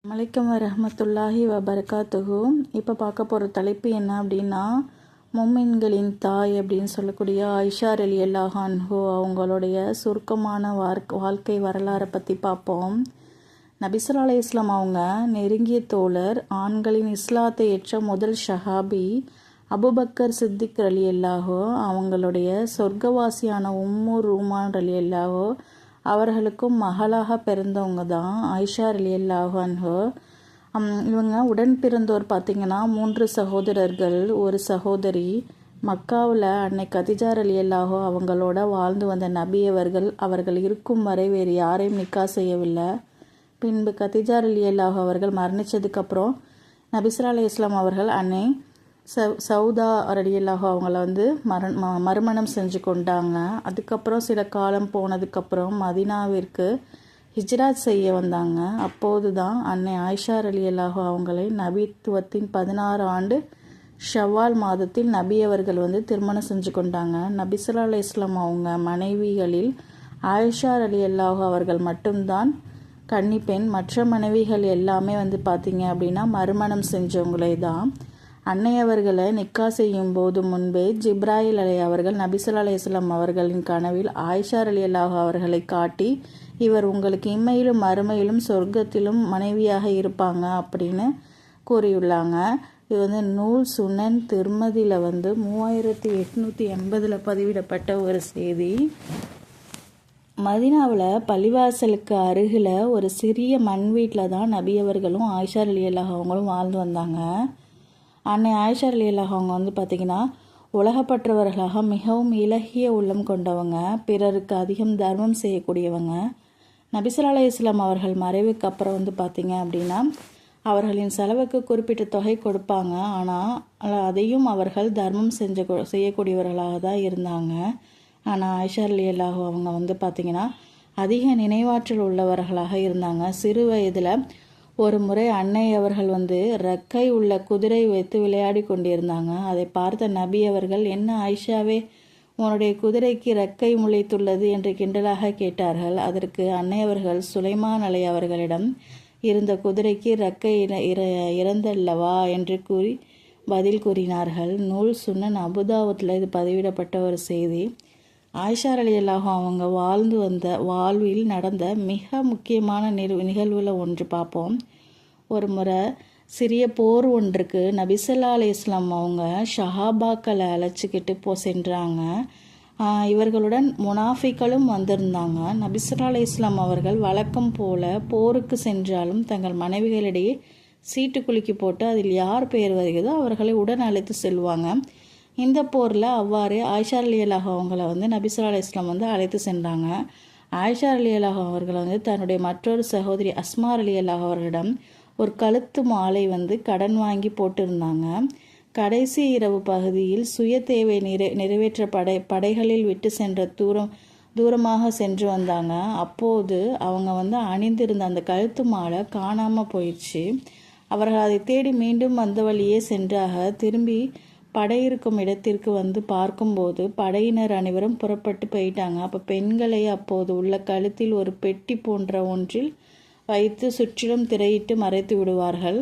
வலைக்கம் வரஹ்மத்துல்லாஹி வபரகாத்துஹு. இப்போ பார்க்க போகிற தலைப்பு என்ன அப்படின்னா, முஃமின்களின் தாய் அப்படின்னு சொல்லக்கூடிய ஆயிஷா ரலியல்லாஹு அன்ஹு அவங்களுடைய சுருக்கமான வாழ்க்கை வரலாறை பற்றி பார்ப்போம். நபி ஸல்லல்லாஹு அலைஹி வஸல்லம் அவங்க நெருங்கிய தோழர், ஆண்களின் இஸ்லாத்தை ஏற்ற முதல் ஷஹாபி அபுபக்கர் சித்திக் ரலியல்லாஹு அவங்களுடைய சொர்க்கவாசியான உம்மு ரூமான் ரலியல்லாஹு அவர்களுக்கும் மகளாக பிறந்தவங்க தான் ஆயிஷா ரலியல்லாஹு அன்ஹு. இவங்க உடன் பிறந்தோர் பார்த்திங்கன்னா 3 சகோதரர்கள், ஒரு சகோதரி. மக்காவில் அன்னை கதிஜா ரலியல்லாஹு அவங்களோட வாழ்ந்து வந்த நபி அவர்கள் இருக்கும் வரை வேறு யாரையும் நிக்கா செய்யவில்லை. பின்பு கதிஜா ரலியல்லாஹு அவர்கள் மரணித்ததுக்கப்புறம் நபி ஸல்லல்லாஹு அலைஹி வஸல்லம் அவர்கள் அன்னை சௌதா ரலியல்லாஹு அவங்கள மறுமணம் செஞ்சு கொண்டாங்க. அதுக்கப்புறம் சில காலம் போனதுக்கப்புறம் மதீனாவிற்கு ஹிஜ்ராத் செய்ய வந்தாங்க. அப்போது தான் அன்னை ஆயிஷா ரலியல்லாஹு அவங்களை நபித்துவத்தின் 16 ஆண்டு ஷவ்வால் மாதத்தில் நபி அவர்கள் திருமணம் செஞ்சு கொண்டாங்க. நபி ஸல்லல்லாஹு அலைஹி வஸல்லம் அவங்க மனைவிகளில் ஆயிஷா ரலியல்லாஹு அவர்கள் மட்டும்தான் கன்னிப்பெண். மற்ற மனைவிகள் எல்லாமே பார்த்தீங்க அப்படின்னா மறுமணம் செஞ்சவங்களே தான். அன்னை அவர்களை நிக்கா செய்யும் போது முன்பே ஜிப்ராயில் அவர்கள் நபி ஸல்லல்லாஹு அலைஹி வஸல்லம் அவர்களின் கனவில் ஆயிஷா ரலியல்லாஹு அவர்களை காட்டி, இவர் உங்களுக்கு இம்மையிலும் மறுமையிலும் சொர்க்கத்திலும் மனைவியாக இருப்பாங்க அப்படின்னு கூறியுள்ளாங்க. இது நூல் சுனன் திர்மதியில் 3880 பதிவிடப்பட்ட ஒரு செய்தி. மதீனாவில் பள்ளிவாசலுக்கு அருகில் ஒரு சிறிய மண் வீட்டில் தான் நபி அவர்களும் ஆயிஷா ரலியல்லாஹு அவங்களும் வாழ்ந்து வந்தாங்க. அன்னை ஆயிஷா ரலியல்லாஹு அவங்க பார்த்திங்கன்னா உலகப்பற்றவர்களாக மிகவும் இலகிய உள்ளம் கொண்டவங்க, பிறருக்கு அதிகம் தர்மம் செய்யக்கூடியவங்க. நபி ஸல்லல்லாஹு அலைஹி வஸல்லம் அவர்கள் மறைவுக்கு அப்புறம் பார்த்திங்க அப்படின்னா அவர்களின் செலவுக்கு குறிப்பிட்ட தொகை கொடுப்பாங்க. ஆனால் அதையும் அவர்கள் தர்மம் செய்யக்கூடியவர்களாக தான் இருந்தாங்க. ஆனால் ஆயிஷா ரலியல்லாஹு அவங்க பார்த்திங்கன்னா அதிக நினைவாற்றல் உள்ளவர்களாக இருந்தாங்க. சிறு வயதில் ஒரு முறை அன்னை அவர்கள் ரெக்கை உள்ள குதிரை வைத்து விளையாடி கொண்டிருந்தாங்க. அதை பார்த்த நபி அவர்கள், என்ன ஆயிஷாவே, உன்னுடைய குதிரைக்கு ரெக்கை முளைத்துள்ளது என்று கிண்டலாக கேட்டார்கள். அதற்கு அன்னை அவர்கள் சுலைமான் அலை அவர்களிடம் இருந்த குதிரைக்கு ரெக்கை இறந்தல்லவா என்று கூறி பதில் கூறினார்கள். நூல் சுன்னன் அபுதாவுத்தில் இது பதிவிடப்பட்ட ஒரு செய்தி. ஆயிஷா ரலியல்லாஹு அவங்க வாழ்ந்து வந்த வாழ்வில் நடந்த மிக முக்கியமான நிகழ்வில் ஒன்று பார்ப்போம். ஒரு முறை சிறிய போர் ஒன்றுக்கு நபி ஸல்லல்லாஹு அலைஹி வஸல்லம் அவங்க ஷஹாபாக்களை அழைச்சிக்கிட்டு சென்றாங்க. இவர்களுடன் முனாஃபிக்களும் வந்திருந்தாங்க. நபி ஸல்லல்லாஹு அலைஹி வஸல்லம் அவர்கள் வழக்கம் போல போருக்கு சென்றாலும் தங்கள் மனைவிகளிடையே சீட்டு குலுக்கி போட்டு அதில் யார் பெயர் வருகிறதோ அவர்களை உடன் அழைத்து செல்வாங்க. இந்த போரில் அவ்வாறு ஆயிஷா ரலியல்லாஹு அவங்கள நபி ஸல்லல்லாஹு அலைஹி வஸல்லம் அழைத்து சென்றாங்க. ஆயிஷா ரலியல்லாஹு அவர்கள் தன்னுடைய மற்றொரு சகோதரி அஸ்மா ரலியல்லாஹு அவர்களிடம் ஒரு கழுத்து மாலை கடன் வாங்கி போட்டிருந்தாங்க. கடைசி இரவு பகுதியில் சுய தேவை நிறைவேற்ற படைகளில் விட்டு சென்ற தூரமாக சென்று வந்தாங்க. அப்போது அவங்க அணிந்திருந்த அந்த கழுத்து மாலை காணாமல் போயிடுச்சு. அவர்கள் அதை தேடி மீண்டும் வந்த வழியே சென்றாக. திரும்பி படை இருக்கும் இடத்திற்கு பார்க்கும்போது படையினர் அனைவரும் புறப்பட்டு போயிட்டாங்க. அப்போ பெண்களை அப்போது உள்ள கழுத்தில் ஒரு பெட்டி போன்ற ஒன்றில் வைத்து சுற்றிலும் திரையிட்டு மறைத்து விடுவார்கள்.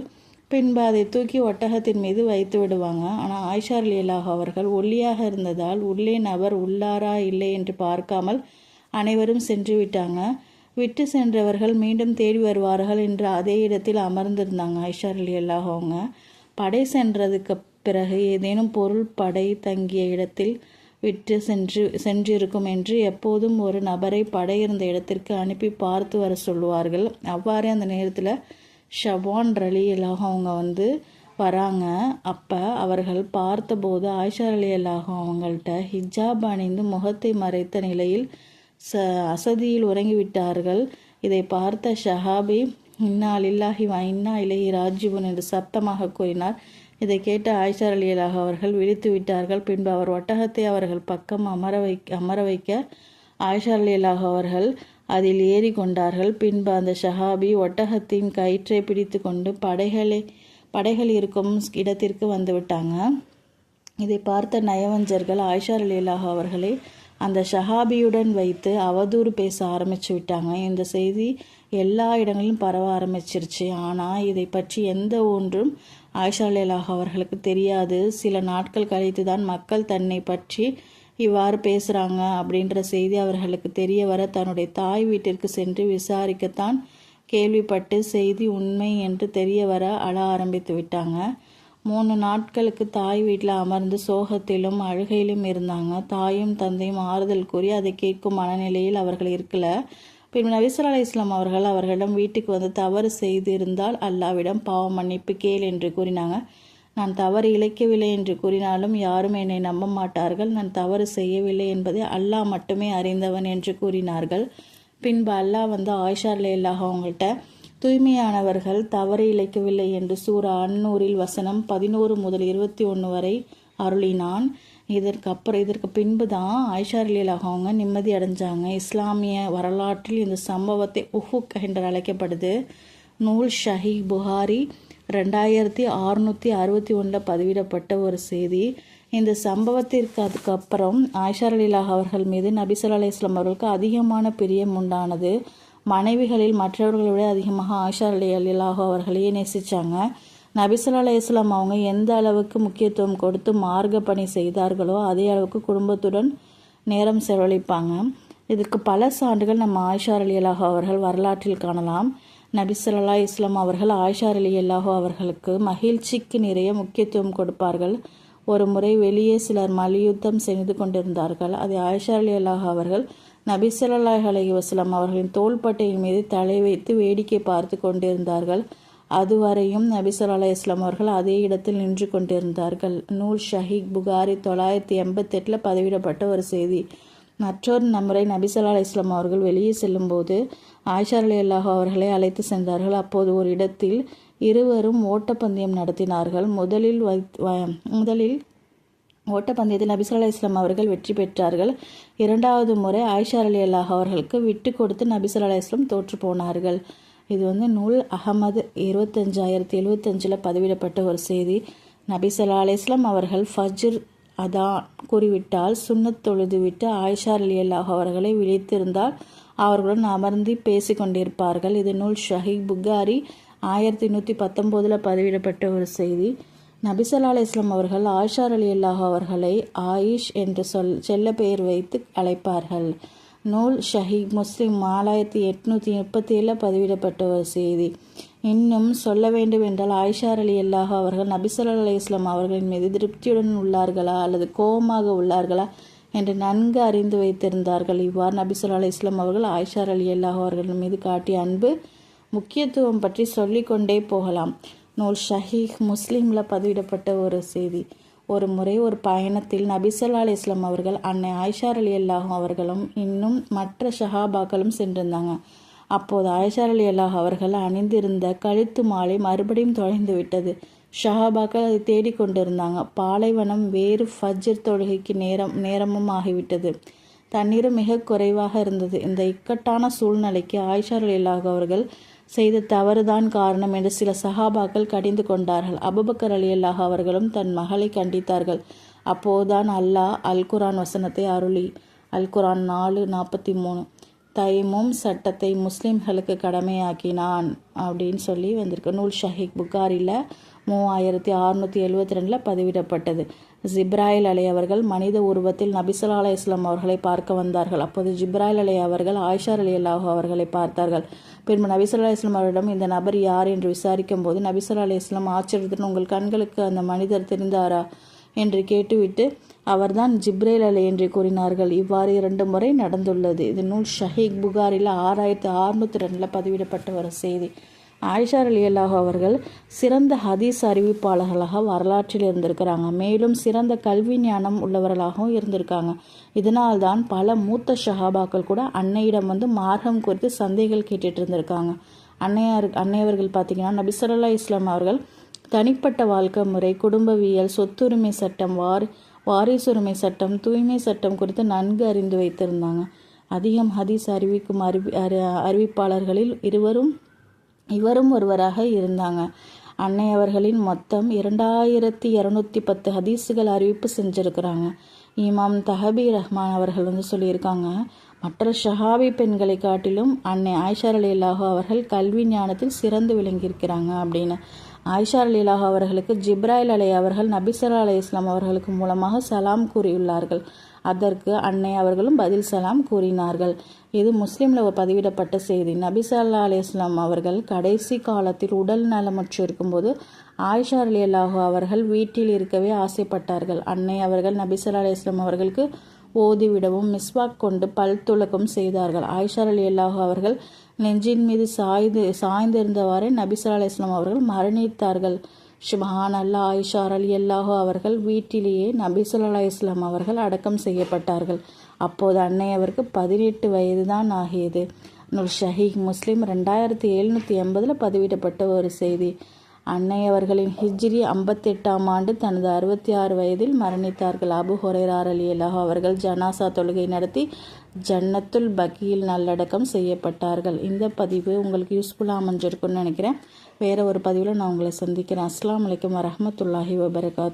பின்பு அதை தூக்கி ஒட்டகத்தின் மீது வைத்து விடுவாங்க. ஆனால் ஆயிஷா ரலியல்லாஹு அவர்கள் ஒல்லியாக இருந்ததால் உள்ளே நபர் உள்ளாரா இல்லை என்று பார்க்காமல் அனைவரும் சென்று விட்டாங்க. விட்டு சென்றவர்கள் மீண்டும் தேடி வருவார்கள் என்று அதே இடத்தில் அமர்ந்திருந்தாங்க. ஆயிஷா ரலியல்லாஹு அவங்க படை சென்றதுக்கு பிறகு ஏதேனும் பொருள் படை தங்கிய இடத்தில் விட்டு சென்றிருக்கும் என்று எப்போதும் ஒரு நபரை படை இருந்த இடத்திற்கு அனுப்பி பார்த்து வர சொல்லுவார்கள். அவ்வாறே அந்த நேரத்தில் ஷவான் ரலியல்லாஹு அவங்க வராங்க. அப்போ அவர்கள் பார்த்தபோது ஆயிஷா ரலியல்லாஹு அவங்கள்ட்ட ஹிஜாப் அணிந்து முகத்தை மறைத்த நிலையில் அசதியில் உறங்கிவிட்டார்கள். இதை பார்த்த ஷஹாபி, இன்னா லில்லாஹி வ இன்னா இலைஹி ராஜிஊன் என்று சப்தமாக கூறினார். இதை கேட்ட ஆயிஷா ரலியல்லாஹு அவர்கள் விழித்து விட்டார்கள். பின்பு அவர் ஒட்டகத்தை அவர்கள் பக்கம் அமர வைக்க ஆயிஷா ரலியல்லாஹு அவர்கள் அதில் ஏறி கொண்டார்கள். பின்பு அந்த ஷஹாபி ஒட்டகத்தின் கயிற்றை பிடித்து கொண்டு படைகள் இருக்கும் இடத்திற்கு வந்துவிட்டாங்க. இதை பார்த்த நயவஞ்சர்கள் ஆயிஷா ரலியல்லாஹு அவர்களை அந்த ஷஹாபியுடன் வைத்து அவதூறு பேச ஆரம்பித்து விட்டாங்க. இந்த செய்தி எல்லா இடங்களிலும் பரவ ஆரம்பிச்சிருச்சு. ஆனால் இதை பற்றி எந்த ஒன்றும் ஆயிஷா ரலியல்லாஹு அவர்களுக்கு தெரியாது. சில நாட்கள் கழித்து தான் மக்கள் தன்னை பற்றி இவ்வாறு பேசுகிறாங்க அப்படின்ற செய்தி அவர்களுக்கு தெரிய வர தன்னுடைய தாய் வீட்டிற்கு சென்று விசாரிக்கத்தான் கேள்விப்பட்டு செய்தி உண்மை என்று தெரிய வர அழ ஆரம்பித்து விட்டாங்க. 3 நாட்களுக்கு தாய் வீட்டில் அமர்ந்து சோகத்திலும் அழுகையிலும் இருந்தாங்க. தாயும் தந்தையும் ஆறுதல் கூறி அதை கேட்கும் மனநிலையில் அவர்கள் இருக்கல. பின் நபி ஸல்லல்லாஹு அலைஹி வஸல்லம் அவர்கள் அவர்களிடம் வீட்டுக்கு வந்து தவறு செய்திருந்தால் அல்லாவிடம் பாவ மன்னிப்பு கேள் என்று கூறினாங்க. நான் தவறு இழைக்கவில்லை என்று கூறினாலும் யாரும் என்னை நம்ப மாட்டார்கள். நான் தவறு செய்யவில்லை என்பதை அல்லாஹ் மட்டுமே அறிந்தவன் என்று கூறினார்கள். பின்பு அல்லாஹ் வந்து ஆயிஷா ரலியல்லாஹு அவங்கள்ட்ட தூய்மையானவர்கள் தவறு இழைக்கவில்லை என்று சூரா அன்னூரில் வசனம் 11 முதல் 21 வரை அருளினான். இதற்கு பின்பு தான் ஆயிஷா ரலியல்லாஹு அவங்க நிம்மதி அடைஞ்சாங்க. இஸ்லாமிய வரலாற்றில் இந்த சம்பவத்தை உஹுக் என்று அழைக்கப்படுது. நூல் ஷஹீஹ் புகாரி 2661 பதிவிடப்பட்ட ஒரு செய்தி. இந்த சம்பவத்திற்கு அதுக்கப்புறம் ஆயிஷா ரலியல்லாஹு அவர்கள் மீது நபி ஸல்லல்லாஹு அலைஹி வஸல்லம் அவர்களுக்கு அதிகமான பிரியம் உண்டானது. மனைவிகளில் மற்றவர்களை விட அதிகமாக ஆயிஷா ரலியல்லாஹு அவர்களையே நேசித்தாங்க. நபி ஸல்லல்லாஹு அலைஹி வஸல்லம் அவங்க எந்த அளவுக்கு முக்கியத்துவம் கொடுத்து மார்க்க பணி செய்தார்களோ அதே அளவுக்கு குடும்பத்துடன் நேரம் செலவழிப்பாங்க. இதற்கு பல சான்றுகள் நம்ம ஆயிஷா ரலியல்லாஹு அவர்கள் வரலாற்றில் காணலாம். நபி ஸல்லல்லாஹு அலைஹி வஸல்லம் அவர்கள் ஆயிஷா ரலியல்லாஹு அவர்களுக்கு மகிழ்ச்சிக்கு நிறைய முக்கியத்துவம் கொடுப்பார்கள். ஒரு முறை வெளியே சிலர் மல்யுத்தம் செய்து கொண்டிருந்தார்கள். அதை ஆயிஷா ரலியல்லாஹு அவர்கள் நபி ஸல்லல்லாஹு அலைஹி வஸல்லம் அவர்களின் தோள்பட்டையின் மீது தலை வைத்து வேடிக்கை பார்த்து கொண்டிருந்தார்கள். அதுவரையும் நபி ஸல்லல்லாஹு அலைஹி வஸல்லம் அவர்கள் அதே இடத்தில் நின்று கொண்டிருந்தார்கள். நூல் ஷஹீஹ் புகாரி 988 பதிவிடப்பட்ட ஒரு செய்தி. மற்றொரு முறை நபி ஸல்லல்லாஹு அலைஹி வஸல்லம் அவர்கள் வெளியே செல்லும்போது ஆயிஷா ரலியல்லாஹு அவர்களை அழைத்து சென்றார்கள். அப்போது ஒரு இடத்தில் இருவரும் ஓட்டப்பந்தயம் நடத்தினார்கள். முதலில் ஓட்டப்பந்தயத்தில் நபி ஸல்லல்லாஹு அலைஹி வஸல்லம் அவர்கள் வெற்றி பெற்றார்கள். 2வது முறை ஆயிஷா ரலியல்லாஹு அவர்களுக்கு விட்டு கொடுத்து நபி ஸல்லல்லாஹு அலைஹி வஸல்லம் தோற்று போனார்கள். இது வந்து நூல் அஹமது 25075 பதிவிடப்பட்ட ஒரு செய்தி. நபி ஸல்லல்லாஹு அலைஹி வஸல்லம் அவர்கள் ஃபஜ்ர் அதான் கூறிவிட்டால் சுன்னத் தொழுது விட்டு ஆயிஷா ரலியல்லாஹு அவர்களை விழித்திருந்தால் அவர்களுடன் அமர்ந்து பேசி கொண்டிருப்பார்கள். இது நூல் ஷஹீஹ் புகாரி 1119 பதிவிடப்பட்ட ஒரு செய்தி. நபி ஸல்லல்லாஹு அலைஹி வஸல்லம் அவர்கள் ஆயிஷா ரலியல்லாஹு அவர்களை ஆயிஷ் என்று செல்ல பெயர் வைத்து அழைப்பார்கள். நூல் ஷஹீஹ் முஸ்லிம் 4837 பதிவிடப்பட்ட ஒரு செய்தி. இன்னும் சொல்ல வேண்டும் என்றால் ஆயிஷா ரலியல்லாஹு அவர்கள் நபி ஸல்லல்லாஹு அலைஹி வஸல்லம் அவர்களின் மீது திருப்தியுடன் உள்ளார்களா அல்லது கோபமாக உள்ளார்களா என்று நன்கு அறிந்து வைத்திருந்தார்கள். இவ்வாறு நபி ஸல்லல்லாஹு அலைஹி வஸல்லம் அவர்கள் ஆயிஷா ரலியல்லாஹு அவர்கள் மீது காட்டிய அன்பு முக்கியத்துவம் பற்றி சொல்லிக்கொண்டே போகலாம். நூல் ஷஹீஹ் முஸ்லிமில் பதிவிடப்பட்ட ஒரு செய்தி. ஒரு முறை ஒரு பயணத்தில் நபி ஸல்லல்லாஹு அலைஹி வஸல்லம் அவர்கள் அன்னை ஆயிஷா ரலியல்லாஹு அவர்களும் இன்னும் மற்ற ஸஹாபாக்களும் சென்றிருந்தாங்க. அப்போது ஆயிஷா ரலியல்லாஹு அவர்கள் அணிந்திருந்த கழுத்து மாலை மறுபடியும் தொலைந்து விட்டது. ஸஹாபாக்கள் அதை தேடிக்கொண்டிருந்தாங்க. பாலைவனம் வேறு ஃபஜ்ர் தொழுகைக்கு நேரமும் ஆகிவிட்டது. தண்ணீரும் மிக குறைவாக இருந்தது. இந்த இக்கட்டான சூழ்நிலைக்கு ஆயிஷா ரலியல்லாஹு அவர்கள் செய்த தவறுதான் காரணம் என்று சில சஹாபாக்கள் கடிந்து கொண்டார்கள். அபூபக்கர் ரலியல்லாஹு அவர்களும் தன் மகளை கண்டித்தார்கள். அப்போதுதான் அல்லாஹ் அல் குர்ஆன் வசனத்தை அருளி அல் குர்ஆன் 4:43 தைமும் சட்டத்தை முஸ்லிம்களுக்கு கடமையாக்கினான் அப்படின்னு சொல்லி வந்திருக்கு. நூல் ஷஹீஹ் புகாரில் 3672 பதிவிடப்பட்டது. ஜிப்ராயில் அலை அவர்கள் மனித உருவத்தில் நபி ஸல்லல்லாஹு அலைஹி வஸல்லம் அவர்களை பார்க்க வந்தார்கள். அப்போது ஜிப்ராயில் அலை அவர்கள் ஆயிஷா ரலியல்லாஹு அவர்களை பார்த்தார்கள். பின்பு நபி ஸல்லல்லாஹு அலைஹி வஸல்லம் அவரிடம் இந்த நபர் யார் என்று விசாரிக்கும் போது நபி ஸல்லல்லாஹு அலைஹி வஸல்லம் ஆச்சரியத்துடன் உங்கள் கண்களுக்கு அந்த மனிதர் தெரிந்தாரா என்று கேட்டுவிட்டு அவர்தான் ஜிப்ரேல் அலை என்று கூறினார்கள். இவ்வாறு 2 முறை நடந்துள்ளது. இது நூல் ஷஹீஹ் புகாரில் 6602 பதிவிடப்பட்ட ஒரு செய்தி. ஆயிஷா ரலியல்லாஹு அவர்கள் சிறந்த ஹதீஸ் அறிவிப்பாளர்களாக வரலாற்றில் இருந்திருக்கிறாங்க. மேலும் சிறந்த கல்வி ஞானம் உள்ளவர்களாகவும் இருந்திருக்காங்க. இதனால்தான் பல மூத்த ஷஹாபாக்கள் கூட அன்னையிடம் வந்து மார்க்கம் குறித்து சந்தேகங்கள் கேட்டுட்டு இருந்திருக்காங்க. அன்னையவர்கள் பார்த்தீங்கன்னா நபி ஸல்லல்லாஹு அலைஹி வஸல்லம் அவர்கள் தனிப்பட்ட வாழ்க்கை முறை, குடும்பவியல், சொத்துரிமை சட்டம், வாரிசுரிமை சட்டம், தூய்மை சட்டம் குறித்து நன்கு அறிந்து வைத்திருந்தாங்க. அதிகம் ஹதீஸ் அறிவிக்கும் அறிவிப்பாளர்களில் இவரும் ஒருவராக இருந்தாங்க. அன்னையவர்களின் மொத்தம் 2210 ஹதீஸுகள் அறிவிப்பு செஞ்சுருக்கிறாங்க. இமாம் தஹபி ரஹ்மான் அவர்கள் வந்து சொல்லியிருக்காங்க, மற்ற ஷஹாபி பெண்களை காட்டிலும் அன்னை ஆயிஷா ரலியல்லாஹு அவர்கள் கல்வி ஞானத்தில் சிறந்து விளங்கியிருக்கிறாங்க அப்படின்னு. ஆயிஷா ரலியல்லாஹு அவர்களுக்கு ஜிப்ராயில் அலை அவர்கள் நபி ஸல்லல்லாஹு அலைஹி வஸல்லம் அவர்களுக்கு மூலமாக சலாம் கூறியுள்ளார்கள். அதற்கு அன்னை அவர்களும் பதில் சலாம் கூறினார்கள். இது முஸ்லீமில் பதிவிடப்பட்ட செய்தி. நபி ஸல்லல்லாஹு அலைஹி வஸல்லம் அவர்கள் கடைசி காலத்தில் உடல் நலமற்று இருக்கும்போது ஆயிஷா ரலியல்லாஹு அவர்கள் வீட்டில் இருக்கவே ஆசைப்பட்டார்கள். அன்னை அவர்கள் நபி ஸல்லல்லாஹு அலைஹி வஸல்லம் அவர்களுக்கு ஓதிவிடவும் மிஸ்வாக் கொண்டு பல் துலக்கும் செய்தார்கள். ஆயிஷா ரலியல்லாஹு அவர்கள் நெஞ்சின் மீது சாய்ந்திருந்தவாறே நபி ஸல்லல்லாஹு அலைஹி வஸல்லம் அவர்கள் மரணித்தார்கள். சுப்ஹான் அல்லாஹ். ஆயிஷா ரலியல்லாஹு அவர்கள் வீட்டிலேயே நபி ஸல்லல்லாஹு அலைஹி வஸல்லம் அவர்கள் அடக்கம் செய்யப்பட்டார்கள். அப்போது அன்னை அவருக்கு 18 வயது தான் ஆகியது. நூல் ஷஹீஹ் முஸ்லிம் 2780 பதிவிடப்பட்ட ஒரு செய்தி. அன்னை அவர்களின் ஹிஜ்ரி 58ஆம் ஆண்டு தனது 66 வயதில் மரணித்தார்கள். அபு ஹுரைரா ரலியல்லாஹு அவர்கள் ஜனாசா தொழுகை நடத்தி ஜன்னத்துல் பக்கியில் நல்லடக்கம் செய்யப்பட்டார்கள். இந்த பதிவு உங்களுக்கு யூஸ்ஃபுல்லாக அமைஞ்சிருக்குன்னு நினைக்கிறேன். வேறு ஒரு பதிவில் நான் உங்களை சந்திக்கிறேன். அஸ்ஸலாமு அலைக்கும் வரஹ்மத்துல்லாஹி வபரகாத்துஹு.